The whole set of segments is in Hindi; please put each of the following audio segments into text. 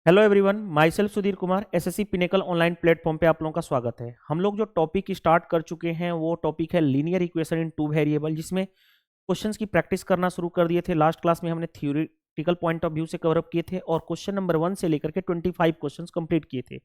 Hello everyone, my self Sudhir Kumar. SSC pinnacle online platform पे आप लोगों का स्वागत है। हम लोग जो टॉपिक स्टार्ट कर चुके हैं वो टॉपिक है linear equation in two variable, जिसमें क्वेश्चंस की प्रैक्टिस करना शुरू कर दिए थे। लास्ट क्लास में हमने थ्योरेटिकल पॉइंट ऑफ व्यू से कवर अप किए थे और क्वेश्चन नंबर 1 से लेकर के 25 क्वेश्चंस कंप्लीट किए थे।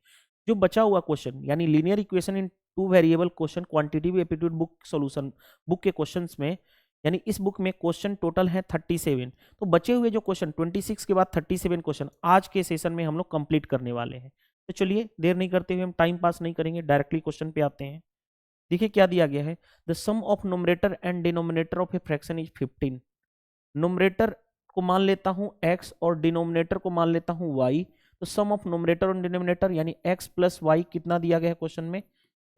जो बचा हुआ क्वेश्चन यानी linear equation in two variable question quantitative aptitude book solution book के क्वेश्चंस में, यानी इस बुक में क्वेश्चन टोटल है 37। तो बचे हुए जो क्वेश्चन 26 के बाद 37 क्वेश्चन आज के सेशन में हम लोग कंप्लीट करने वाले हैं। तो चलिए देर नहीं करते हुए हम टाइम पास नहीं करेंगे, डायरेक्टली क्वेश्चन पे आते हैं। देखिए क्या दिया गया है। The sum of numerator and denominator of a fraction is 15। Numerator को मान लेता हूं x और डिनोमिनेटर को मान लेता हूं y। तो सम ऑफ नोमरेटर और डिनोमिनेटर यानी x प्लस वाई कितना दिया गया है क्वेश्चन में,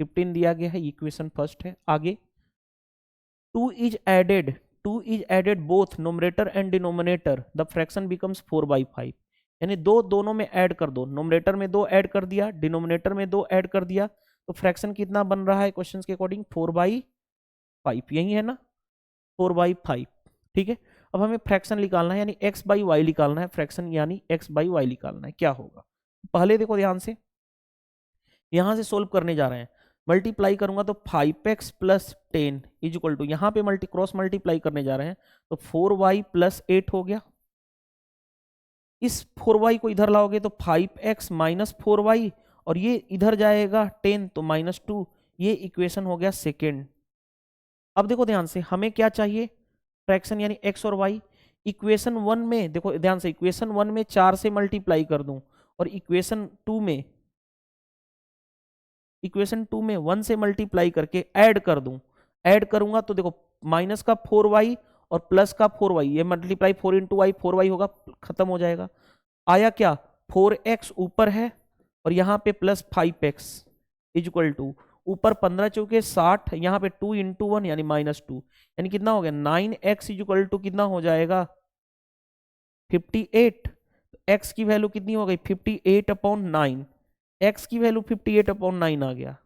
15 दिया गया है। इक्वेशन फर्स्ट है। आगे 2 is added both numerator and denominator, the fraction becomes 4/5। यानी दोनों में ऐड कर दो, नोमरेटर में 2 ऐड कर दिया, डिनोमिनेटर में 2 ऐड कर दिया, तो फ्रैक्शन कितना बन रहा है क्वेश्चन के अकॉर्डिंग, 4/5। यही है ना, 4/5। ठीक है। अब हमें फ्रैक्शन निकालना है यानी x बाई वाई निकालना है। फ्रैक्शन यानी x बाई वाई निकालना है। क्या होगा, पहले देखो ध्यान से, यहां से सोल्व करने जा रहे हैं। मल्टीप्लाई करूंगा तो 5x plus 10 is equal to, यहां पे क्रॉस मल्टीप्लाई करने जा रहे हैं तो 4y प्लस 8 हो गया। इस 4y को इधर लाओगे तो 5x माइनस 4y, और ये इधर जाएगा 10 तो -2। ये इक्वेशन हो गया सेकेंड। अब देखो ध्यान से, हमें क्या चाहिए, फ्रैक्शन यानी x और y। इक्वेशन 1 में देखो ध्यान से, इक्वेशन 1 में 4 से मल्टीप्लाई कर दूं और इक्वेशन 2 में 1 से मल्टीप्लाई करके ऐड कर दूं, ऐड करूंगा तो देखो माइनस का 4y और प्लस का 4y, ये मल्टीप्लाई 4 इंटू वाई 4y होगा, खत्म हो जाएगा। आया क्या, 4x ऊपर है और यहाँ पे plus 5x is equal to, ऊपर 15 चौके 60, यहाँ पे 2 इंटू 1 यानी -2, यानी कितना हो गया 9x इज इक्वल टू कितना हो जाएगा 58। x की वैल्यू कितनी हो गई 58/9, x की वैल्यू 58/9 आ गया,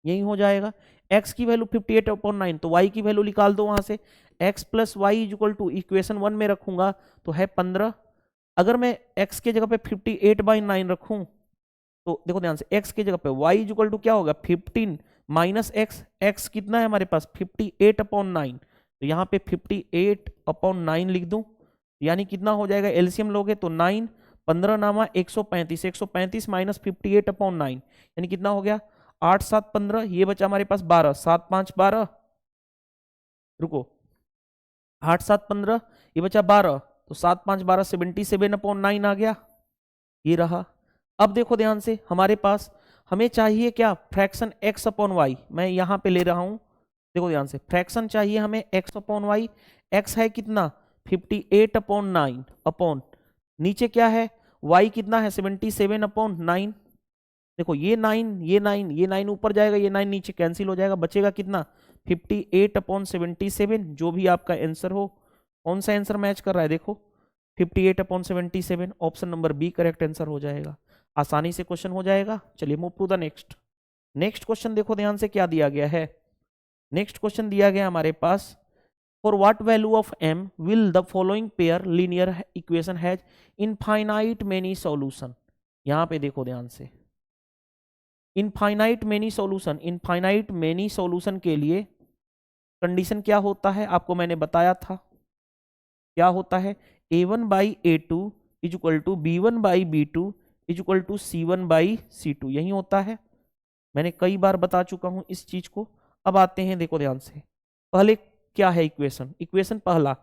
यही हो जाएगा। x की वैल्यू 58/9, तो y की वैल्यू निकाल दो वहां से। x plus Y is equal to, equation 1 में रखूंगा तो है 15। अगर मैं x के जगह पे 58/9 रखूं तो देखो ध्यान से, x के जगह पे y इज इक्वल टू क्या होगा 15 माइनस x, x कितना है हमारे पास 58/9, तो यहाँ पे 58/9 लिख दूं, यानी कितना हो जाएगा, एलसीएम लोगे तो 9 15 नामा 135, 135 माइनस 58/9 यानी कितना हो गया 8 7 15, ये बचा हमारे पास 12, 7 5 12, रुको 8 7 15, ये बचा 12, तो 7 5 12 77/9 आ गया, ये रहा। अब देखो ध्यान से, हमारे पास हमें चाहिए क्या, फ्रैक्शन x अपॉन वाई। मैं यहां पे ले रहा हूं, देखो ध्यान से, फ्रैक्शन चाहिए हमें x अपॉन वाई। x है कितना 58/9 अपॉन, नीचे क्या है y कितना है 77/9। देखो ये 9 ये 9 ये 9 ऊपर जाएगा, ये 9 नीचे कैंसिल हो जाएगा, बचेगा कितना 58/77, जो भी आपका आंसर हो। कौन सा आंसर मैच कर रहा है, देखो 58/77, option number B correct answer हो जाएगा। आसानी से क्वेश्चन हो जाएगा। चलिए move to the next. Next question देखो ध्यान से, क्या दिया गया है। नेक्स्ट क्वेश्चन दिया गया हमारे पास, for what value of m will the following pair linear equation has infinite many solution. यहां पे देखो ध्यान से, infinite many solution, infinite many solution के लिए कंडीशन क्या होता है, आपको मैंने बताया था क्या होता है, a1/a2 is equal to b1/b2 is equal to c1/c2, यही होता है। मैंने कई बार बता चुका हूं इस चीज को। अब आते हैं, देखो ध्यान से, पहले क्या है इक्वेशन, इक्वेशन पहला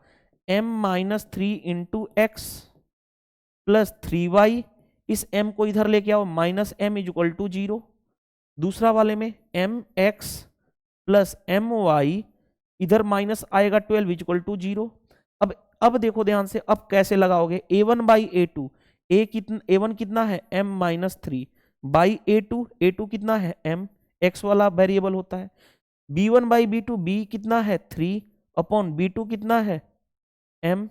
m-3 into X plus 3y, इस m को इधर लेके आओ, minus m is equal to 0। दूसरा वाले में mx प्लस my, इधर माइनस आएगा 12 इज इक्वल टू 0। अब देखो ध्यान से, अब कैसे लगाओगे, a1/a2, a1 कितना है m-3 बाई a2 कितना है m, x वाला वेरिएबल होता है, b1/b2, b कितना है 3 अपॉन b2 कितना है m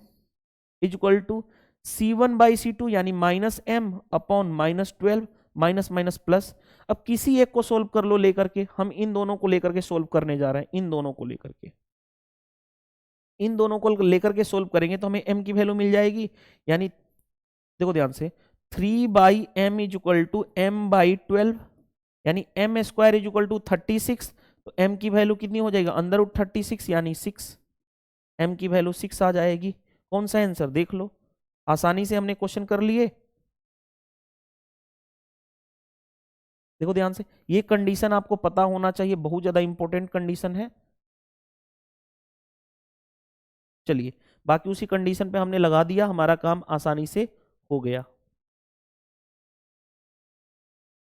is equal to c1/c2 यानी -m upon -12, minus minus plus. अब किसी एक को सोल्व कर लो लेकर के, हम इन दोनों को लेकर के सोल्व करने जा रहे हैं, इन दोनों को लेकर के, इन दोनों को लेकर के सोल्व करेंगे तो हमें m की वैल्यू मिल जाएगी। यानी देखो ध्यान से, 3/m is equal to m/12, यानी m² इज इक्वल टू 36। तो m की वैल्यू कितनी हो जाएगी, √36 यानी 6, m की वैल्यू 6 आ जाएगी। कौन सा आंसर देख लो, आसानी से हमने क्वेश्चन कर लिए। देखो ध्यान से, ये कंडीशन आपको पता होना चाहिए, बहुत ज्यादा इंपॉर्टेंट कंडीशन है। चलिए, बाकी उसी कंडीशन पे हमने लगा दिया, हमारा काम आसानी से हो गया।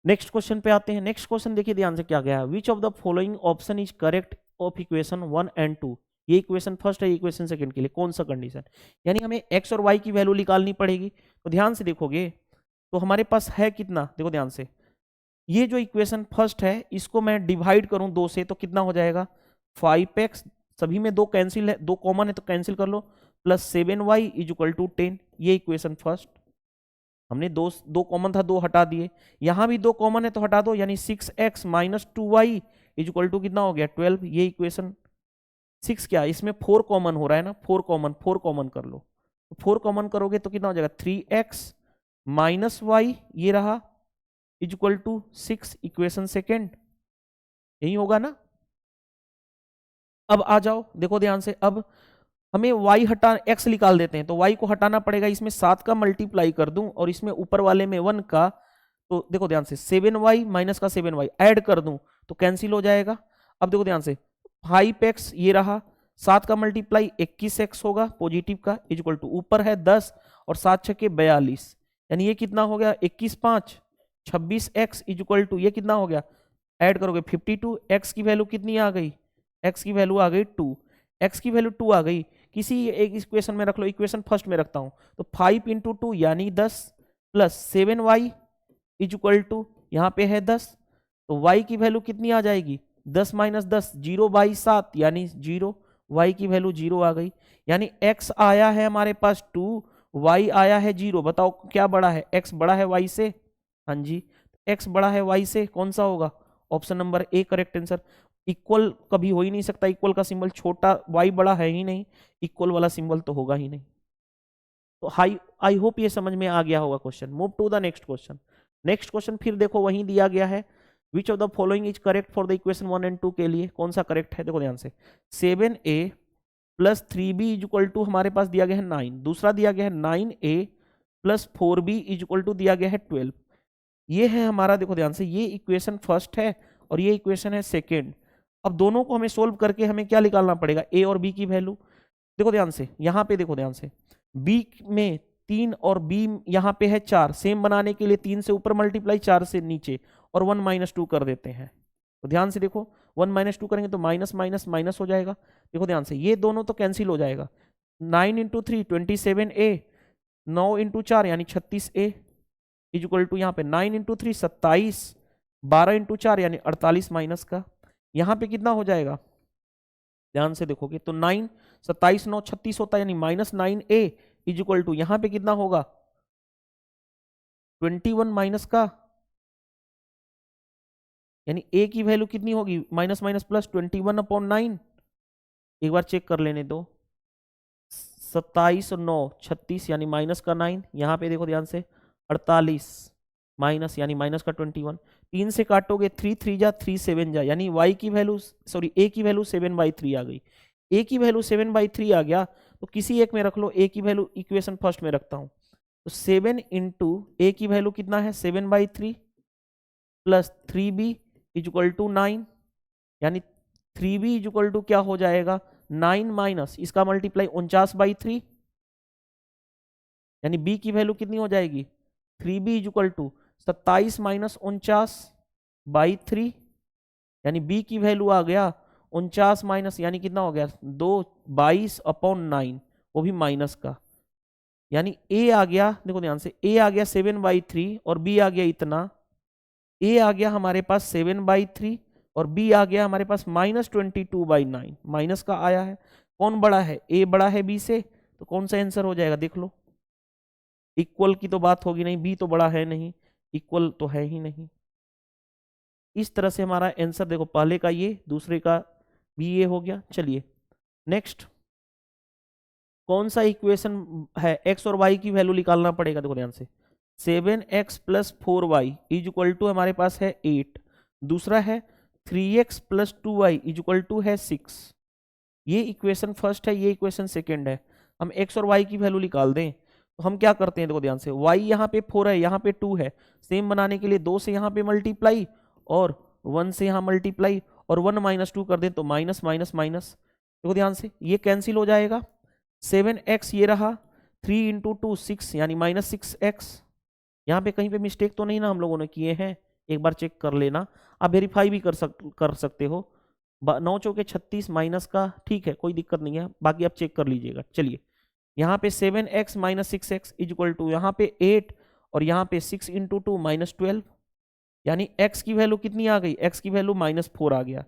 नेक्स्ट क्वेश्चन पे आते हैं। नेक्स्ट क्वेश्चन देखिए ध्यान से क्या गया है, which of the following option is correct of equation 1 and 2। ये इक्वेशन फर्स्ट है, इक्वेशन सेकंड के लिए कौन सा कंडीशन, यानी हमें x और y की वैल्यू निकालनी पड़ेगी। तो ध्यान से देखोगे तो हमारे पास है कितना, देखो ध्यान से, ये जो इक्वेशन फर्स्ट है इसको मैं डिवाइड करूं 2 से तो कितना हो जाएगा 5x, सभी में 2 कैंसिल है, 2 कॉमन है तो कैंसिल कर लो, plus 7y is equal to 10। ये इक्वेशन फर्स्ट, हमने दो कॉमन था, 2 हटा दिए, यहां भी 2 कॉमन है तो हटा दो, यानी 6x minus 2y is equal to कितना हो गया 12। ये इक्वेशन 6 क्या, इसमें 4 कॉमन हो रहा है ना, 4 कॉमन कर लो, 4 कॉमन करोगे तो कितना हो जाएगा 3x माइनस वाई, ये रहा is equal to 6, equation second, यही होगा ना। अब आ जाओ, देखो ध्यान से, अब हमें y हटा x निकाल देते हैं, तो y को हटाना पड़ेगा, इसमें 7 का मल्टीप्लाई कर दूं और इसमें ऊपर वाले में 1 का, तो देखो ध्यान से 7y माइनस का 7y ऐड कर दूं तो कैंसिल हो जाएगा। अब देखो ध्यान से 5x ये रहा, 7 का मल्टीप्लाई 21x होगा पॉजिटिव का, इज इक्वल टू ऊपर है 10 और 7 छके 42, यानी ये कितना हो गया 21 5 26x इज इक्वल टू ये कितना हो गया, ऐड करोगे 52, x की वैल्यू कितनी आ गई, x की वैल्यू आ गई 2, x की वैल्यू 2 आ गई, किसी एक इक्वेशन में रख लो, इक्वेशन फर्स्ट में रखता हूं, तो 5 इंटू 2 यानी 10 plus 7y is equal to यहाँ पे है 10, तो y की वैल्यू कितनी आ जाएगी 10 माइनस 10 0/7 यानी 0, y की वैल्यू 0 आ गई, यानी x आया है हमारे पास 2, y आया है 0। बताओ क्या बड़ा है, x बड़ा है y से, हाँ जी, x बड़ा है y से, कौन सा होगा, option number A correct answer. Equal कभी हो ही नहीं सकता, इक्वल का सिंबल छोटा, y बड़ा है ही नहीं, इक्वल वाला सिंबल तो होगा ही नहीं। तो आई होप ये समझ में आ गया होगा question. Move to the next question. Next question फिर देखो वहीं दिया गया है, which of the following is correct for the equation 1 and 2 के लिए कौन सा करेक्ट है, देखो ध्यान से 7a plus 3b is equal to हमारे पास दिया गया है 9, दूसरा दिया गया है 9a plus 4b is equal to दिया गया है 12। ये है हमारा, देखो ध्यान से, ये इक्वेशन फर्स्ट है और ये इक्वेशन है सेकेंड। अब दोनों को हमें सोल्व करके हमें क्या निकालना पड़ेगा, ए और बी की वैल्यू। देखो ध्यान से, यहाँ पे देखो ध्यान से, बी में 3 और बी यहाँ पे है 4, सेम बनाने के लिए 3 से ऊपर मल्टीप्लाई 4 से नीचे और 1 माइनस 2 कर देते हैं। तो ध्यान से देखो 1 माइनस 2 करेंगे तो माइनस माइनस माइनस हो जाएगा। देखो ध्यान से, ये दोनों तो कैंसिल हो जाएगा, 9 इंटू 3 27a, 9 इंटू 4 यानी 36a इज इक्वल टू यहाँ पे 9 इंटू 3 27, 12 इंटू 4 यानी 48 माइनस का, यहाँ पे कितना हो जाएगा, ध्यान से देखोगे तो 9 27 9 36 होता है, यानी minus 9a is equal to यहाँ पे कितना होगा 21 माइनस का, यानी a की वैल्यू कितनी होगी माइनस माइनस प्लस 21/9। एक बार चेक कर लेने दो, 27 और 9 36 यानी माइनस का 9, यहाँ पे देखो ध्यान से 48 माइनस यानी माइनस का 21, 3 से काटोगे 3 3 जा 3 7 जा, यानी y की वैल्यू सॉरी a की वैल्यू 7/3 आ गई। a की वैल्यू 7/3 आ गया तो किसी एक में रख लो, a की वैल्यू इक्वेशन फर्स्ट में रखता हूं, तो 7 इंटू a की वैल्यू कितना है 7/3 plus 3b is equal to 9, यानी 3b इज इक्वल टू क्या हो जाएगा 9 माइनस इसका मल्टीप्लाई 49/3, यानी b की वैल्यू कितनी हो जाएगी 3b is equal to 27 minus 49/3, यानी b की वैल्यू आ गया 49 माइनस यानी कितना हो गया 2 22/9, वो भी माइनस का, यानी a आ गया, देखो ध्यान से a आ गया 7/3 और b आ गया इतना, a आ गया हमारे पास 7/3 और b आ गया हमारे पास -22/9, माइनस का आया है। कौन बड़ा है, a बड़ा है b से, तो कौन सा आंसर हो जाएगा देख लो, इक्वल की तो बात होगी नहीं, b तो बड़ा है नहीं, इक्वल तो है ही नहीं। इस तरह से हमारा आंसर देखो, पहले का ये, दूसरे का भी ये हो गया। चलिए नेक्स्ट, कौन सा इक्वेशन है x और y की वैल्यू निकालना पड़ेगा, देखो ध्यान से 7x plus 4y is equal to हमारे पास है 8। दूसरा है 3x plus 2y is equal to है 6। ये इक्वेशन फर्स्ट है, ये इक्वेशन सेकेंड है। हम x और y की वैल्यू निकाल दें तो हम क्या करते हैं, देखो ध्यान से, y यहाँ पे 4 है, यहाँ पे 2 है। सेम बनाने के लिए 2 से यहाँ पे मल्टीप्लाई और 1 से यहाँ मल्टीप्लाई और 1 माइनस 2 कर दें तो माइनस माइनस माइनस। देखो ध्यान से, ये कैंसिल हो जाएगा। 7x ये रहा, 3 इंटू 2 6 यानी माइनस 6x। यहाँ पे कहीं पे मिस्टेक तो नहीं ना हम लोगों ने किए हैं, एक बार चेक कर लेना। आप वेरीफाई भी कर सकते हो। 9 चौके 36 माइनस का, ठीक है कोई दिक्कत नहीं है, बाकी आप चेक कर लीजिएगा। चलिए यहाँ पे 7x minus 6x is equal to यहाँ पे 8 और यहाँ पे 6 इंटू 2 माइनस 12, यानी x की वैल्यू कितनी आ गई, x की वैल्यू -4 आ गया।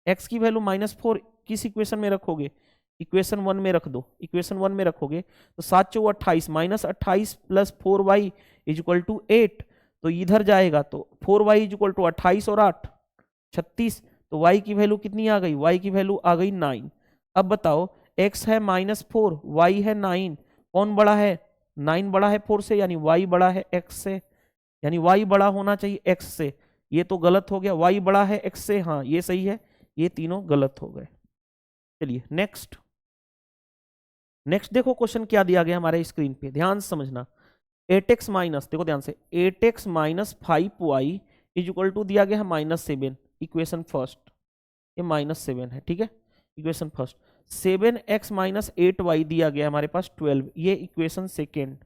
x की वैल्यू -4 किस इक्वेशन में रखोगे, इक्वेशन 1 में रख दो। इक्वेशन 1 में रखोगे तो 7 चौक 28 minus 28 plus 4y is equal to 8, तो इधर जाएगा तो 4y इज इक्वल टू 28 और 8 36, तो y की वैल्यू कितनी आ गई, y की वैल्यू आ गई 9। अब बताओ x है -4, y है 9, कौन बड़ा है, 9 बड़ा है 4 से, यानी y बड़ा है x से, यानी y बड़ा होना चाहिए x से। ये तो गलत हो गया, y बड़ा है x से, हाँ ये सही है, ये तीनों गलत हो गए। चलिए नेक्स्ट देखो क्वेश्चन क्या दिया गया हमारे स्क्रीन पे, ध्यान से समझना। 8x माइनस, देखो ध्यान से, 8x minus 5y is equal to दिया गया है -7, इक्वेशन फर्स्ट, ये -7 है, ठीक है equation first. 7x minus 8y दिया गया हमारे पास 12, ये इक्वेशन सेकेंड।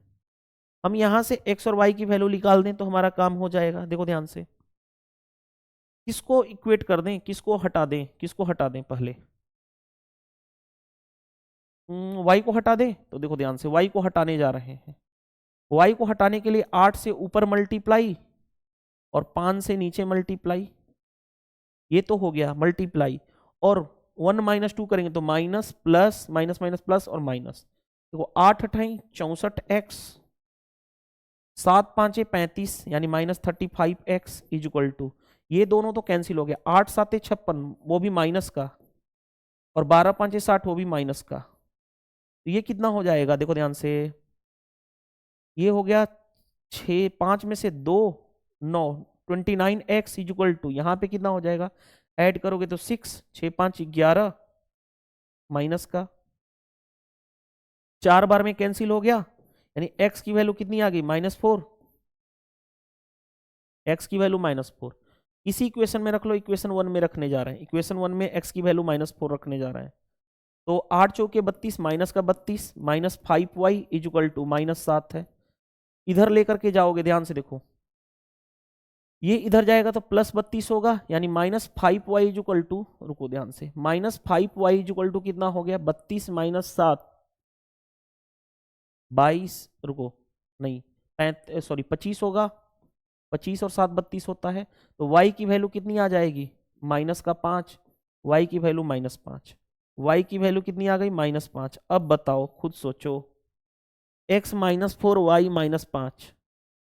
हम यहां से x और y की वैल्यू निकाल दें तो हमारा काम हो जाएगा। देखो ध्यान से, किसको इक्वेट कर दें, किसको हटा दें, किसको हटा दें पहले, y को हटा दें। तो देखो ध्यान से, y को हटाने जा रहे हैं। y को हटाने के लिए 8 से ऊपर मल्टीप्लाई और 5 से नीचे मल्टीप्लाई, ये तो हो गया मल्टीप्लाई, और 1 माइनस 2 करेंगे तो minus plus minus minus plus और माइनस। देखो 8 अठाई 64x, 7 5 35 यानी -35x इज इक्वल टू, ये दोनों तो कैंसिल हो गया, 8 7 56 वो भी माइनस का, और 12 5 60 वो भी माइनस का, तो ये कितना हो जाएगा, देखो ध्यान से, ये हो गया 6 5 में से 2 9, 29x इज इक्वल टू, यहाँ पे कितना हो जाएगा, ऐड करोगे तो 6 6 5 11 माइनस का, 4 बार में कैंसिल हो गया, यानी x की वैल्यू कितनी आ गई -4, x की वैल्यू -4। इसी इक्वेशन में रख लो, इक्वेशन 1 में रखने जा रहे हैं, इक्वेशन 1 में x की वैल्यू -4 रखने जा रहे हैं। तो 8 चौके 32 माइनस का 32 minus 5y is equal to -7 है। इधर लेकर के जाओगे, ध्यान से देखो, ये इधर जाएगा तो +32 होगा, यानी -5y इज इक्वल टू, रुको ध्यान से, -5y इज इक्वल टू कितना हो गया, 32 माइनस 7 22, रुको नहीं 25 होगा, 25 और 7 32 होता है, तो y की वैल्यू कितनी आ जाएगी, -5, y की वैल्यू -5, y की वैल्यू कितनी आ गई, -5। अब बताओ खुद सोचो, x -4 y -5,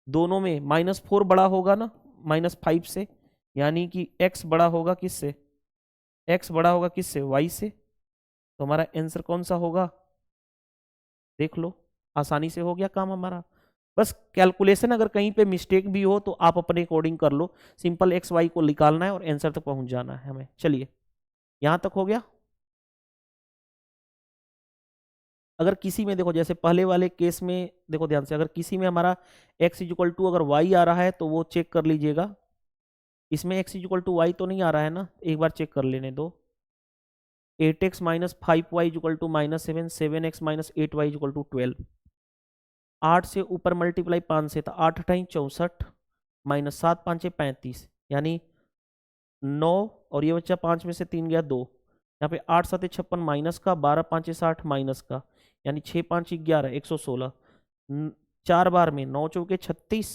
दोनों में -4 बड़ा होगा ना -5 से, यानी कि x बड़ा होगा किससे, x बड़ा होगा किससे, y से, तो हमारा आंसर कौन सा होगा, देख लो, आसानी से हो गया काम हमारा। बस कैलकुलेशन अगर कहीं पे मिस्टेक भी हो तो आप अपने अकॉर्डिंग कर लो, सिंपल एक्स वाई को निकालना है और आंसर तक पहुंच जाना है हमें। चलिए यहां तक हो गया। अगर किसी में देखो, जैसे पहले वाले केस में देखो ध्यान से, अगर किसी में हमारा x इक्वल टू अगर y आ रहा है तो वो चेक कर लीजिएगा, इसमें x इक्वल टू y तो नहीं आ रहा है ना, एक बार चेक कर लेने दो। 8x minus 5y equal to -7, 7x minus 8y equal to 12, 8 से ऊपर मल्टीप्लाई 5 से, तो 8 अठाई 64 माइनस 7 5 35, यानी 9, और ये बच्चा 5 में से 3 गया 2, यहाँ पे 8 7 56 माइनस का, 12 5 60 माइनस का, यानी 6 5 11 116, 4 बार में 9 चौके 36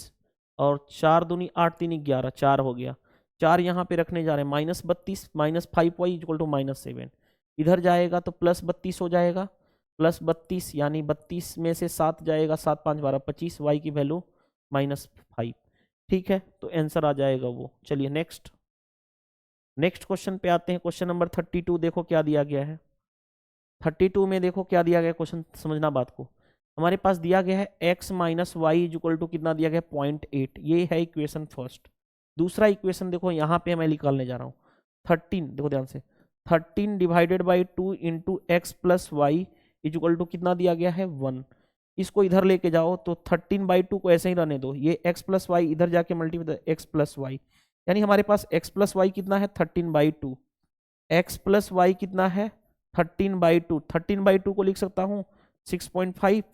और 4 दूनी 8 3 11, 4 हो गया, 4 यहाँ पे रखने जा रहे हैं, -32 माइनस 5y इक्वल टू -7, इधर जाएगा तो +32 हो जाएगा, +32 यानी 32 में से 7 जाएगा, 7 5 12 25, y की वैल्यू -5, ठीक है, तो आंसर आ जाएगा वो। चलिए नेक्स्ट क्वेश्चन पे आते हैं, क्वेश्चन नंबर 32। देखो क्या दिया गया है 32 में, देखो क्या दिया गया क्वेश्चन, समझना बात को। हमारे पास दिया गया है x minus Y equal to कितना दिया गया है 0.8, ये है इक्वेशन फर्स्ट। दूसरा इक्वेशन देखो यहाँ पे मैं निकालने जा रहा हूँ 13, देखो ध्यान से 13 divided by 2 into X plus Y equal to कितना दिया गया है 1। इसको इधर लेके जाओ तो 13/2 को ऐसे ही रहने दो, ये x प्लस वाई इधर जाके मल्टीप्लाई एक्स प्लस वाई, यानी हमारे पास x प्लस वाई कितना है 13/2, x प्लस वाई कितना है 13/2, 13/2 को लिख सकता हूँ 6.5,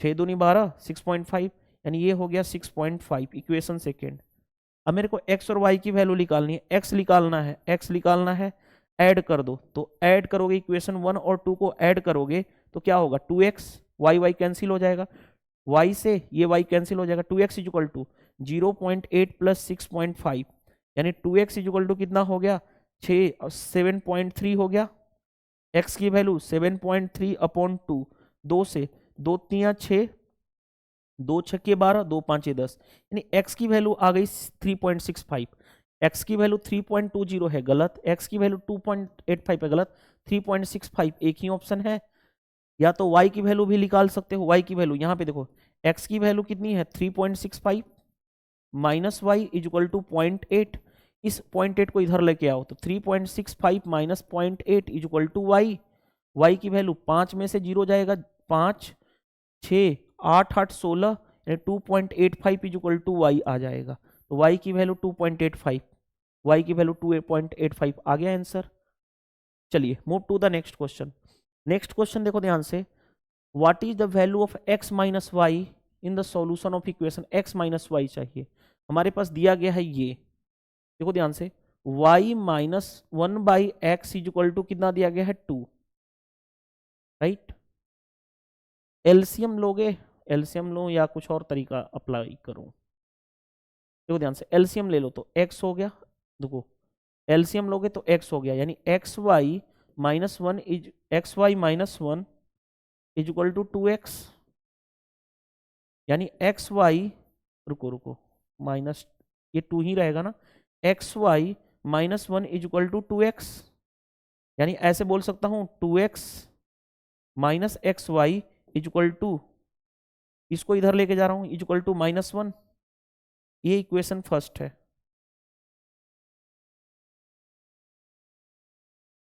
6 दूनी 12, 6.5, यानी ये हो गया 6.5 इक्वेशन सेकेंड। अब मेरे को x और y की वैल्यू निकालनी है, x निकालना है, ऐड कर दो, तो ऐड करोगे इक्वेशन 1 और 2 को ऐड करोगे तो क्या होगा 2x, y कैंसिल हो जाएगा, y से ये y कैंसिल हो जाएगा, 2x इक्वल टू 0.8 प्लस 6.5, यानी 2x इक्वल टू कितना हो गया 6, 7.3 हो गया, x की वैल्यू 7.3 अपॉन 2, 2 से 2 3 6, 2 छक्के 12, 2 5 10, यानी x की वैल्यू आ गई 3.65, x की वैल्यू 3.20 है गलत, x की वैल्यू 2.85 है गलत, 3.65 एक ही ऑप्शन है। या तो y की वैल्यू भी निकाल सकते हो, y की वैल्यू यहाँ पे देखो x की वैल्यू कितनी है 3.65 माइनस वाई इक्वल टू 0.8, इस 0.8 को इधर लेके आओ तो 3.65 minus 0.8 equal to Y, Y की वैल्यू 5 में से 0 जाएगा 5, 6 8 8 16, 2.85 इक्वल टू वाई आ जाएगा, तो वाई की वैल्यू 2.85, वाई की वैल्यू 2.85 आ गया आंसर। चलिए move to the next question. Next question देखो ध्यान से, what is the value of x minus Y in the solution of equation, x minus Y चाहिए, हमारे पास दिया गया है ये, देखो ध्यान से y minus 1/x equal to कितना दिया गया है 2, राइट। एलसीएम लोगे, एलसीएम लो या कुछ और तरीका अप्लाई करूं, देखो ध्यान से एलसीएम ले लो तो x हो गया, देखो एलसीएम लोगे तो x हो गया, यानी X Y minus 1 is equal to 2x, यानी एक्स वाई, रुको माइनस, ये 2 ही रहेगा ना, X Y minus 1 is equal to 2x, यानी ऐसे बोल सकता हूं 2x minus X Y is equal to, इसको इधर लेके जा रहा हूं इज इक्वल टू -1, ये इक्वेशन फर्स्ट है।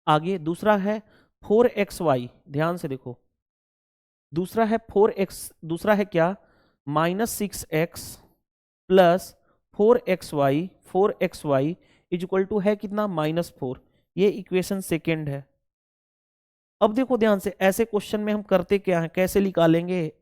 आगे दूसरा है 4xy, ध्यान से देखो दूसरा है 4x, दूसरा है क्या -6x plus 4xy is equal to है कितना -4, ये इक्वेशन सेकेंड है। अब देखो ध्यान से ऐसे क्वेश्चन में हम करते क्या है, कैसे निकालेंगे,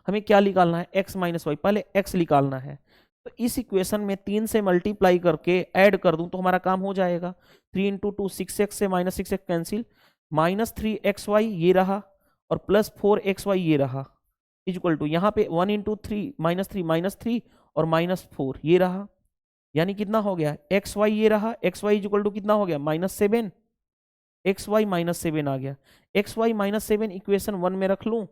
हमें क्या निकालना है x माइनस वाई, पहले x निकालना है, तो इस इक्वेशन में 3 से मल्टीप्लाई करके ऐड कर दूं तो हमारा काम हो जाएगा, 3 इंटू 2 6x से -6x कैंसिल, -3xy ये रहा और प्लस 4xy ये रहा, इक्वल टू यहाँ पे 1 इंटू 3 -3 और -4 ये रहा, यानी कितना हो गया xy ये रहा, xy इक्वल टू कितना हो गया -7, xy -7 आ गया, xy -7 इक्वेशन 1 में रख लूं,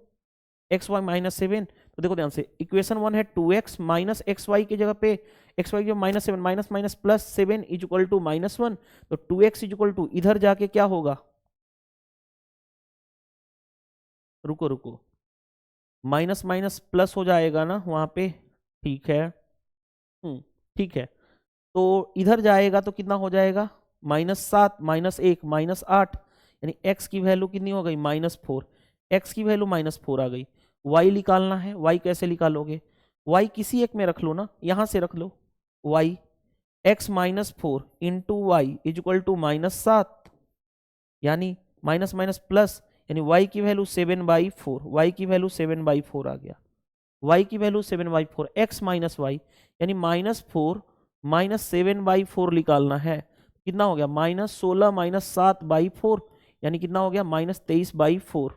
xy -7, तो देखो ध्यान से इक्वेशन 1 है 2x माइनस xy की जगह पे xy की -7 minus minus plus 7 equal to -1, तो 2x इक्वल टू इधर जाके क्या होगा, रुको माइनस माइनस प्लस हो जाएगा ना वहां पे, ठीक है, ठीक है, तो इधर जाएगा तो कितना हो जाएगा -7 -1 -8, यानी x की वैल्यू कितनी हो गई -4, x की वैल्यू -4 आ गई। y निकालना है, y कैसे निकालोगे, y किसी एक में रख लो ना, यहां से रख लो y, x -4 into Y equal to -7, यानी माइनस माइनस प्लस, यानी y की वैल्यू 7/4, y की वैल्यू 7/4 आ गया, y की वैल्यू 7/4, x माइनस वाई यानी -4 -7/4 निकालना है, कितना हो गया -16 -7/4, यानी कितना हो गया -23/4,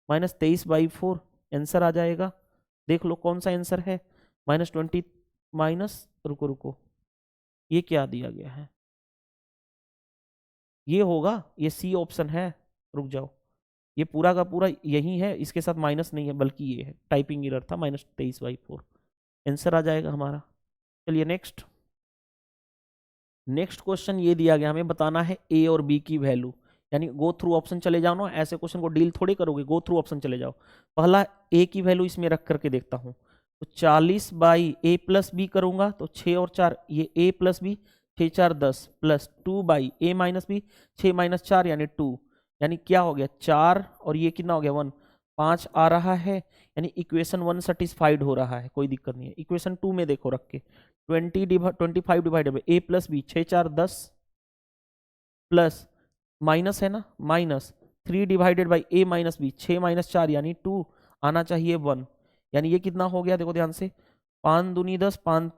-23/4 आंसर आ जाएगा। देख लो कौन सा आंसर है, -20 माइनस, रुको ये क्या दिया गया है, ये होगा, ये सी ऑप्शन है, रुक जाओ, ये पूरा का पूरा यही है, इसके साथ माइनस नहीं है बल्कि ये है, टाइपिंग एरर था, -23/4 आंसर आ जाएगा हमारा। चलिए नेक्स्ट क्वेश्चन ये दिया गया, हमें बताना है a और b की वैल्यू, यानी गो थ्रू ऑप्शन चले जाओ ना, ऐसे क्वेश्चन को डील थोड़ी करोगे, गो थ्रू ऑप्शन चले जाओ। पहला ए की वैल्यू इसमें रख करके देखता हूँ, तो 40 बाई ए प्लस बी करूंगा तो 6 और 4 ये A plus B, 6 4 10 plus 2 by A minus B, 6 minus 4 यानी 2, यानी क्या हो गया 4 और ये कितना हो गया 1, 5 आ रहा है, यानी इक्वेशन 1 सेटिस्फाइड हो रहा है, कोई दिक्कत नहीं है। इक्वेशन 2 में देखो रख के 25 divided by A plus B, 6 4 10 plus minus है ना, minus 3 divided by A minus B, 6 minus 4 यानी 2, आना चाहिए 1, यानी ये कितना हो गया देखो ध्यान से, 5 दूनी 10, 5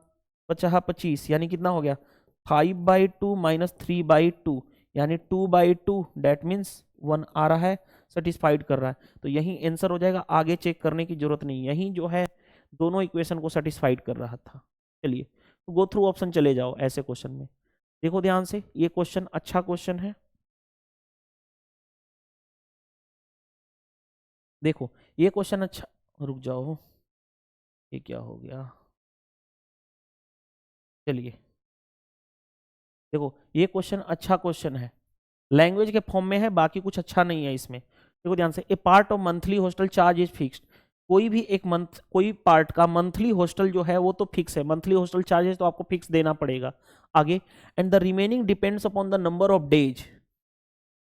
पचाह 25, यानी कितना हो गया 5/2 माइनस 3/2, यानी 2/2, डेट मीन्स 1 आ रहा है, सेटिस्फाइड कर रहा है। तो यही आंसर हो जाएगा, आगे चेक करने की जरूरत नहीं, यही जो है दोनों इक्वेशन को सेटिस्फाइड कर रहा था। चलिए तो गो थ्रू ऑप्शन चले जाओ ऐसे क्वेश्चन में। देखो ध्यान से, ये क्वेश्चन अच्छा क्वेश्चन है। देखो ये क्वेश्चन अच्छा, रुक जाओ ये क्या हो गया, चलिए देखो ये क्वेश्चन अच्छा क्वेश्चन है, लैंग्वेज के फॉर्म में है, बाकी कुछ अच्छा नहीं है इसमें। देखो ध्यान से, a part of monthly hostel charge is fixed, कोई भी एक मंथ, कोई पार्ट का मंथली हॉस्टल जो है वो तो फिक्स है, मंथली हॉस्टल चार्जेस तो आपको फिक्स देना पड़ेगा। आगे, and the remaining depends upon the number of days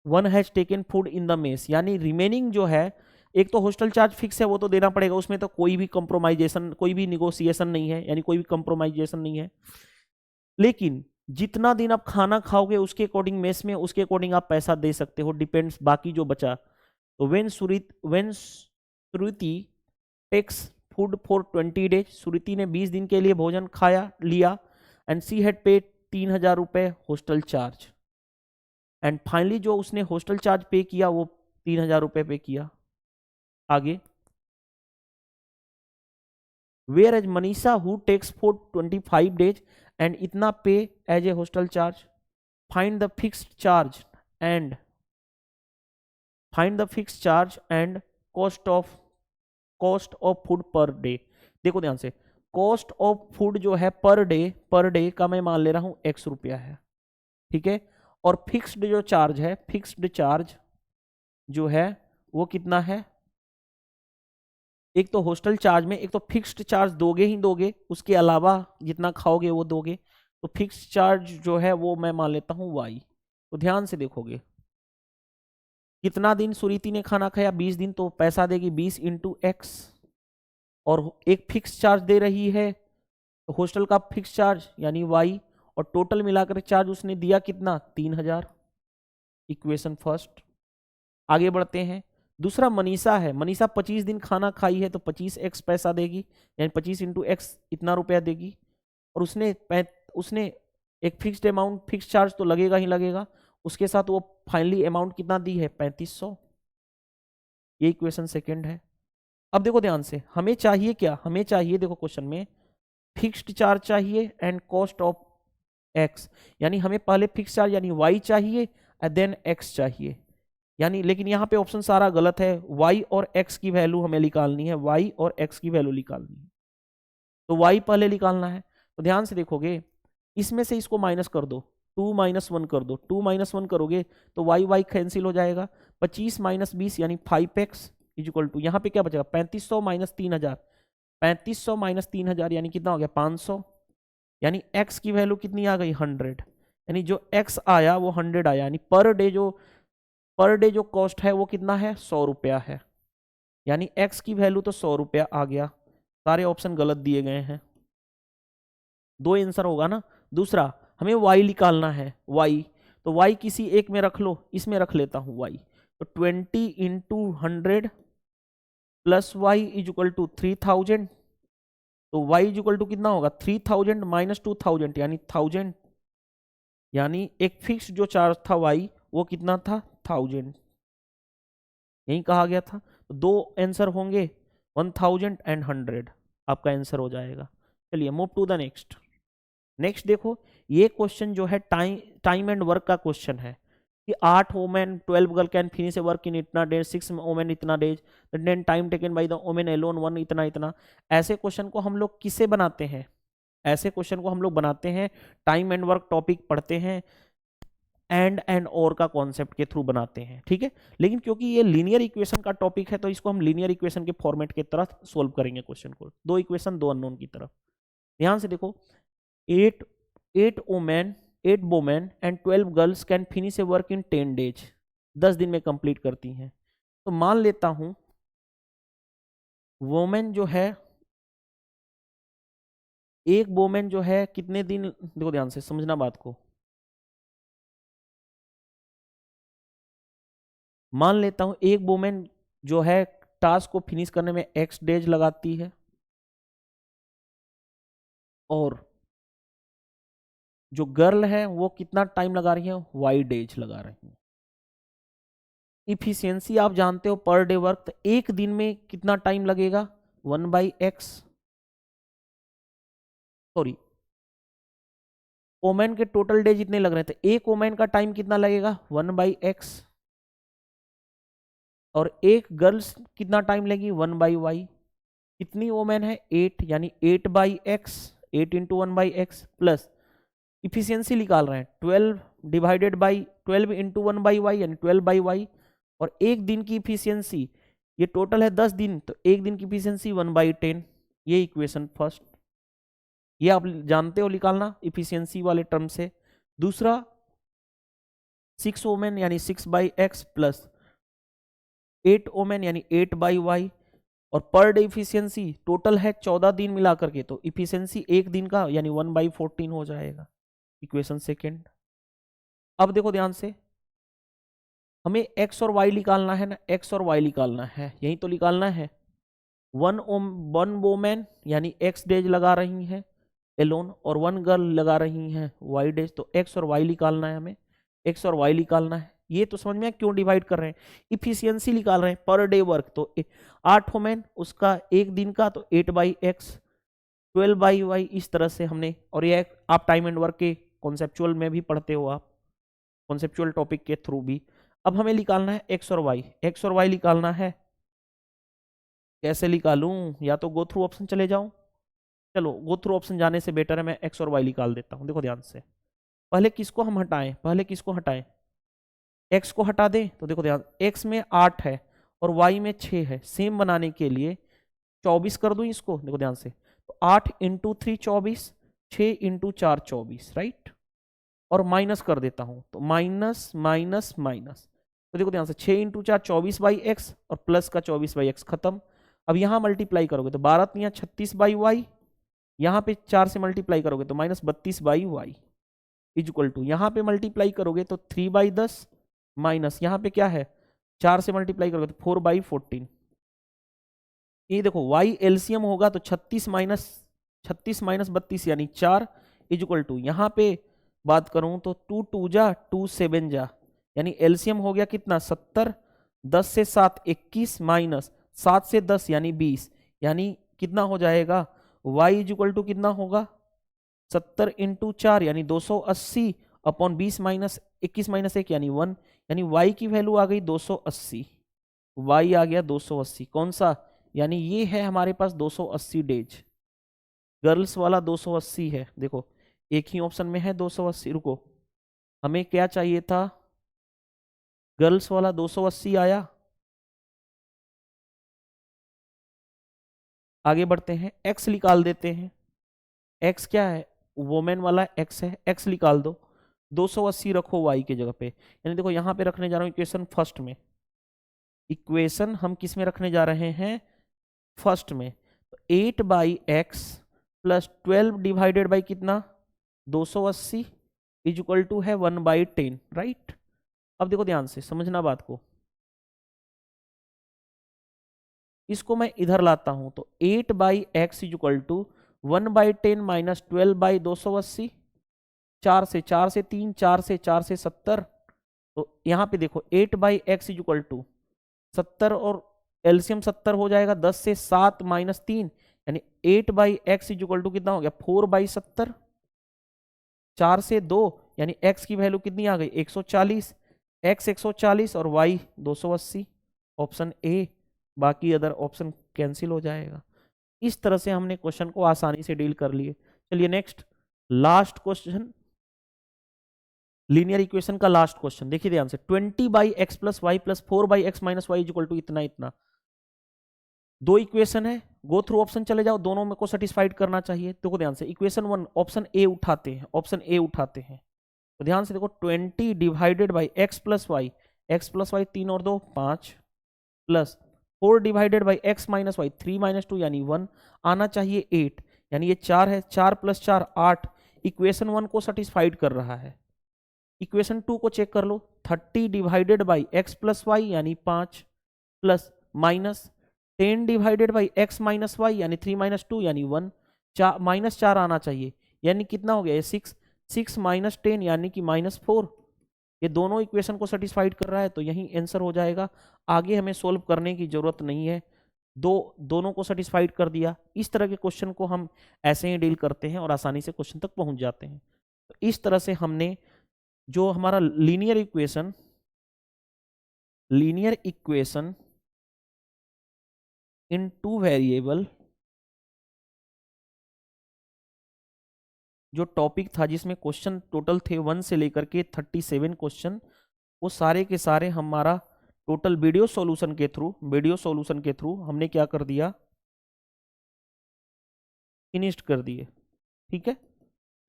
one has taken food in the mess, यानी रिमेनिंग जो है, एक तो हॉस्टल चार्ज फिक्स है वो तो देना पड़ेगा, उसमें तो कोई भी कंप्रोमाइजेशन, कोई भी निगोशिएशन नहीं है, यानी कोई भी कंप्रोमाइजेशन नहीं है। लेकिन जितना दिन आप खाना खाओगे उसके अकॉर्डिंग मेस में, उसके अकॉर्डिंग आप पैसा दे सकते हो, डिपेंड्स बाकी जो बचा। तो when Suruti takes food for 20 days, Suruti ने 20 दिन के लिए भोजन खाया लिया, एंड सी हैड पेड 3,000 रुपए हॉस्टल चार्ज, एंड फाइनली जो उसने हॉस्टल चार्ज पे किया वो 3,000 रुपए पे किया। आगे, where as Manisha who takes for 25 days and इतना pay as a hostel charge, find the fixed charge and cost of food per day. देखो ध्यान से, कॉस्ट ऑफ फूड जो है पर डे का मैं मान ले रहा हूं ₹X है, ठीक है, और फिक्स्ड जो चार्ज है, फिक्स्ड चार्ज जो है वो कितना है, एक तो हॉस्टल चार्ज में एक तो फिक्स्ड चार्ज दोगे ही दोगे, उसके अलावा जितना खाओगे वो दोगे, तो फिक्स्ड चार्ज जो है वो मैं मान लेता हूं Y। तो ध्यान से देखोगे, कितना दिन सुरीति ने खाना खाया 20 दिन, तो पैसा देगी 20 इंटू X, और एक फिक्स चार्ज दे रही है, तो हॉस्टल का फिक्स चार्ज यानी Y, और टोटल मिलाकर चार्ज उसने दिया कितना 3,000। Equation first. आगे बढ़ते हैं, दूसरा मनीषा है, मनीषा 25 दिन खाना खाई है तो 25x पैसा देगी, यानी 25 इंटू एक्स इतना रुपया देगी, और उसने एक फिक्स्ड अमाउंट, फिक्स चार्ज तो लगेगा ही लगेगा, उसके साथ वो फाइनली अमाउंट कितना दी है 3500। ये इक्वेशन सेकंड है। अब देखो ध्यान से, हमें चाहिए क्या, हमें चाहिए देखो क्वेश्चन में फिक्स्ड चार्ज चाहिए एंड कॉस्ट ऑफ एक्स, यानी हमें पहले फिक्स चार्ज यानी y चाहिए एंड देन x चाहिए, यानी लेकिन यहाँ पे ऑप्शन सारा गलत है, y और x की वैल्यू हमें निकालनी है, y और x की वैल्यू निकालनी है, तो y पहले निकालना है। तो ध्यान से देखोगे, इसमें से इसको माइनस कर दो, 2 - 1 कर दो, 2 - 1 करोगे तो y कैंसिल हो जाएगा, 25 - 20 यानी 5x इक्वल टू, यहाँ पे क्या बचेगा 3500 - 3,000, 3500 - 3,000 यानी कितना हो गया 500, यानी x की वैल्यू कितनी आ गई 100, यानी जो x आया वो 100 आया, यानी पर डे जो कॉस्ट है वो कितना है 100 रुपया है, यानी x की वैल्यू तो 100 रुपया आ गया। सारे ऑप्शन गलत दिए गए हैं, दो आंसर होगा ना। दूसरा, हमें y निकालना है, y, तो y किसी एक में रख लो, इसमें रख लेता हूं y, तो 20 into 100 plus y is equal to 3000, तो y इज इक्वल टू कितना होगा 3000 माइनस 2000 यानी 1000, यानी एक फिक्स जो चार्ज था y वो कितना था 1000, यही कहा गया था। तो दो आंसर होंगे 1000 एंड 100, आपका आंसर हो जाएगा। चलिए move to the next. Next देखो, ये क्वेश्चन जो है टाइम एंड वर्क का क्वेश्चन है कि 8 women 12 girl can finish a work in इतना डेज, 6 वोमेन इतना days, then time taken by the women alone 1 इतना इतना। ऐसे क्वेश्चन को हम लोग किससे बनाते हैं, ऐसे क्वेश्चन को हम लोग बनाते हैं टाइम एंड वर्क टॉपिक पढ़ते हैं एंड और का कॉन्सेप्ट के थ्रू बनाते हैं, ठीक है। लेकिन क्योंकि ये लीनियर इक्वेशन का टॉपिक है तो इसको हम लीनियर इक्वेशन के फॉर्मेट के तरह सोल्व करेंगे क्वेश्चन को, 2 इक्वेशन 2 अननोन की तरफ। ध्यान से देखो, 8 women and 12 girls can finish a work in 10 days, 10 दिन में कंप्लीट करती हैं। तो मान लेता हूं वोमेन जो है, एक वोमेन जो है कितने दिन, देखो ध्यान से समझना बात को, मान लेता हूं एक वोमेन जो है टास्क को फिनिश करने में x डेज लगाती है और जो गर्ल है वो कितना टाइम लगा रही है, y डेज लगा रही है। इफिशियंसी आप जानते हो पर डे वर्क, तो एक दिन में कितना टाइम लगेगा, 1/x, सॉरी ओमेन के टोटल डे जितने लग रहे थे, एक ओमेन का टाइम कितना लगेगा, 1/x, और एक गर्ल्स कितना टाइम लेगी, 1/y। कितनी ओमेन है, 8, यानी 8/x, 8 into 1/x, plus efficiency निकाल रहे हैं 12 डिवाइडेड बाई 12 इंटू 1/y, यानी 12/y, और एक दिन की इफिशियंसी, ये टोटल है 10 दिन, तो एक दिन की इफिशियंसी 1/10। ये इक्वेशन फर्स्ट, ये आप जानते हो निकालना इफिशियंसी वाले टर्म से। दूसरा 6 ओमेन यानी 6/x प्लस 8 ओमेन यानी 8/y, और पर डे इफिशियंसी टोटल है 14 दिन मिला करके, तो इफिशियंसी एक दिन का यानी 1/14 हो जाएगा, इक्वेशन सेकेंड। अब देखो ध्यान से, हमें x और y निकालना है ना, x और y निकालना है, यही तो निकालना है। वन वोमेन यानी x डेज लगा रही है एलोन, और 1 गर्ल लगा रही है y डेज, तो x और y निकालना है हमें, x और y निकालना है। ये तो समझ में क्यों डिवाइड कर रहे हैं, इफिशियंसी निकाल रहे हैं पर डे वर्क, तो 8 वोमेन उसका एक दिन का, तो 8/x, 12/y, इस तरह से हमने, और ये आप टाइम एंड वर्क के कॉन्सेप्चुअल में भी पढ़ते हो आप, कॉन्सेप्चुअल टॉपिक के थ्रू भी। अब हमें निकालना है x और y, x और y निकालना है, कैसे निकालूं, या तो गो थ्रू ऑप्शन चले जाऊं, चलो गो थ्रू ऑप्शन जाने से बेटर है मैं x और y निकाल देता हूं। देखो ध्यान से, पहले किसको हम हटाएं, पहले किसको हटाएं, x को हटा दें, तो देखो ध्यान, x में 8 है और y में 6 है, सेम बनाने के लिए 24 कर दूं इसको, देखो ध्यान से, तो 8 इंटू 3 24, 6 इंटू 4 24, राइट, और माइनस कर देता हूं, तो माइनस माइनस माइनस, तो देखो ध्यान से 6 इंटू 4 24/x, और प्लस का 24/x खत्म। अब यहां मल्टीप्लाई करोगे तो 12 3 36/y, यहां पे 4 से मल्टीप्लाई करोगे तो -32/y, इक्वल टू यहां पे मल्टीप्लाई करोगे तो 3/10, माइनस यहां पे क्या है, 4 से मल्टीप्लाई करोगे तो 4/14। ये देखो y एलसीएम होगा तो 36 माइनस 32 यानी 4, इक्वल टू यहाँ पे बात करूं तो 2 2 जा 2 7 जा, यानी एलसीएम हो गया कितना, 70, 10 से 7 21, माइनस 7 से 10 यानी 20, यानी कितना हो जाएगा, y इक्वल टू कितना होगा, 70 इंटू 4 यानी 280 अपॉन 20 माइनस 21 माइनस 1 यानी 1, यानी y की वैल्यू आ गई 280, y आ गया 280, कौन सा, यानी ये है हमारे पास 280 डेज, गर्ल्स वाला 280 है। देखो एक ही ऑप्शन में है 280, रुको हमें क्या चाहिए था, गर्ल्स वाला 280 आया। आगे बढ़ते हैं, x निकाल देते हैं, x क्या है, वोमेन वाला x है, x निकाल दो, 280 रखो y की जगह पे, यानी देखो यहां पे रखने जा रहा हूं इक्वेशन फर्स्ट में, इक्वेशन हम किस में रखने जा रहे हैं, फर्स्ट में, तो 8/x प्लस 12 डिवाइडेड बाई कितना, 280, इक्वल टू है 1/10, राइट। अब देखो ध्यान से समझना बात को, इसको मैं इधर लाता हूं तो 8/x इक्वल टू 1/10 माइनस 12/280, 4 से 3, 4 से 70, तो यहाँ पे देखो 8/x इक्वल टू 70, और एलसीएम 70 हो जाएगा, 10 से 7 माइनस 3, यानी 8/x इक्वल टू कितना हो गया, 4/70, 4 से 2 यानी x की वैल्यू कितनी आ गई, 140, x 140 और y 280, ऑप्शन ए, बाकी अदर ऑप्शन कैंसिल हो जाएगा। इस तरह से हमने क्वेश्चन को आसानी से डील कर लिए। चलिए next last question, linear equation का लास्ट क्वेश्चन देखिए ध्यान से, 20/x + y + 4/x - y = इतना इतना। दो इक्वेशन है, गो थ्रू ऑप्शन चले जाओ, दोनों में को सेटिस्फाइड करना चाहिए। देखो ध्यान से, इक्वेशन 1 ऑप्शन ए उठाते हैं, ऑप्शन ए उठाते हैं तो ध्यान से देखो 20 divided by x + y, x + y 3 और 2 5 plus 4 divided by x - y 3 - 2 यानी 1 आना चाहिए 8, यानी ये 4 है, 4 + 4 8। इक्वेशन 1 को सेटिस्फाइड कर रहा है। इक्वेशन 2 को चेक कर लो, 30 डिवाइडेड बाई x + y यानी 5 plus minus 10 divided by x - y यानी 3 - 2 यानी 1, -4 आना चाहिए, यानी कितना हो गया ये 6, 6 - 10 यानी कि -4। ये दोनों इक्वेशन को सेटिस्फाइड कर रहा है तो यही आंसर हो जाएगा। आगे हमें सोल्व करने की जरूरत नहीं है, दोनों को सेटिस्फाइड कर दिया। इस तरह के क्वेश्चन को हम ऐसे ही डील करते हैं और आसानी से क्वेश्चन तक पहुंच जाते हैं। तो इस तरह से हमने जो हमारा linear equation in two variable जो टॉपिक था, जिसमें क्वेश्चन टोटल थे 1 से लेकर के 37 क्वेश्चन, वो सारे के सारे हमारा टोटल वीडियो सॉल्यूशन के थ्रू हमने क्या कर दिया, फिनिश्ड कर दिए। ठीक है,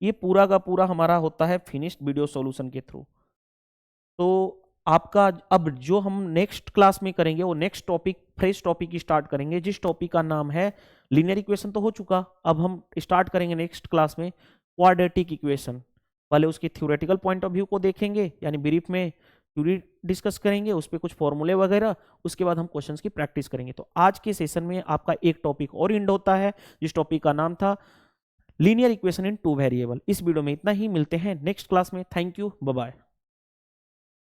ये पूरा का पूरा हमारा होता है फिनिश्ड वीडियो सॉल्यूशन के थ्रू। तो आपका अब जो हम नेक्स्ट क्लास में करेंगे वो next topic, fresh topic start करेंगे, जिस टॉपिक का नाम है लीनियर इक्वेशन तो हो चुका, अब हम स्टार्ट करेंगे नेक्स्ट क्लास में क्वाड्रेटिक इक्वेशन। पहले उसकी थ्योरेटिकल पॉइंट ऑफ व्यू को देखेंगे, यानी ब्रीफ में थ्योरी डिस्कस करेंगे, उस पर कुछ फॉर्मूले वगैरह, उसके बाद हम क्वेश्चंस की प्रैक्टिस करेंगे। तो आज के सेशन में आपका एक टॉपिक और एंड होता है, जिस टॉपिक का नाम था linear equation in two variable. इस वीडियो में इतना ही, मिलते हैं नेक्स्ट क्लास में। Thank you, bye bye.